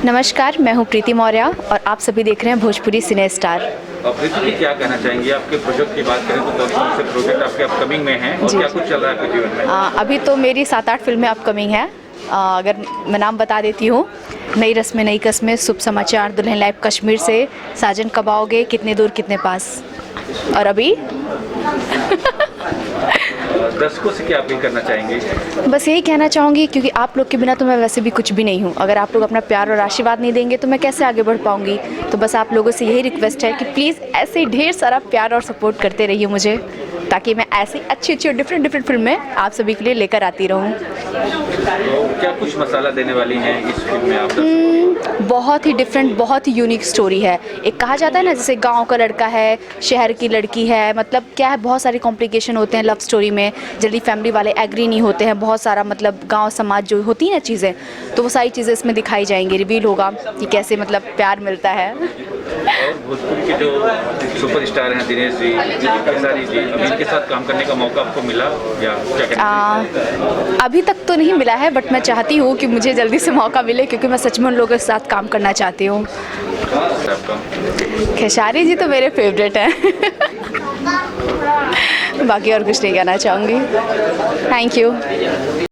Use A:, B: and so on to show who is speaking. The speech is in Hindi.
A: नमस्कार, मैं हूँ प्रीति मौर्य और आप सभी देख रहे हैं भोजपुरी सिने स्टार।
B: प्रीति जी, क्या कहना चाहेंगे? आपके प्रोजेक्ट की बात करें तो कौन से प्रोजेक्ट आपके अपकमिंग में हैं और क्या कुछ चल रहा है आपके जीवन में?
A: अभी तो मेरी 7-8 फिल्में अपकमिंग हैं। अगर मैं नाम बता देती हूँ, नई रस्में नई कस्में, शुभ समाचार, दुल्हन लाइफ कश्मीर से, साजन कब आओगे, कितने दूर कितने पास, और अभी
B: दर्शकों से क्या अपील करना चाहेंगे?
A: बस यही कहना चाहूँगी, क्योंकि आप लोग के बिना तो मैं वैसे भी कुछ भी नहीं हूँ। अगर आप लोग अपना प्यार और आशीर्वाद नहीं देंगे तो मैं कैसे आगे बढ़ पाऊँगी। तो बस आप लोगों से यही रिक्वेस्ट है कि प्लीज़ ऐसे ढेर सारा प्यार और सपोर्ट करते रहिए मुझे, ताकि मैं ऐसी अच्छी और डिफरेंट फिल्में आप सभी के लिए लेकर आती रहूँ।
B: तो क्या कुछ मसाला देने वाली हैं इस फिल्म में आप?
A: बहुत ही डिफरेंट, बहुत ही यूनिक स्टोरी है। एक कहा जाता है ना, जैसे गांव का लड़का है, शहर की लड़की है, मतलब क्या है, बहुत सारे कॉम्प्लिकेशन होते हैं लव स्टोरी में, जल्दी फैमिली वाले एग्री नहीं होते हैं, बहुत सारा मतलब गांव समाज जो होती है ना चीज़ें, तो वो सारी चीज़ें इसमें दिखाई जाएंगी। रिवील होगा कि कैसे मतलब प्यार मिलता है।
B: और भोजपुरी के जो सुपरस्टार हैं दिनेश जी, खेसारी जी, अभी इनके साथ काम करने का मौका आपको मिला या क्या कहना?
A: अभी तक तो नहीं मिला है, बट मैं चाहती हूँ कि मुझे जल्दी से मौका मिले, क्योंकि मैं सच में उन लोगों के साथ काम करना चाहती हूँ। खेसारी जी तो मेरे फेवरेट हैं। बाकी और कुछ नहीं कहना चाहूँगी। Thank you.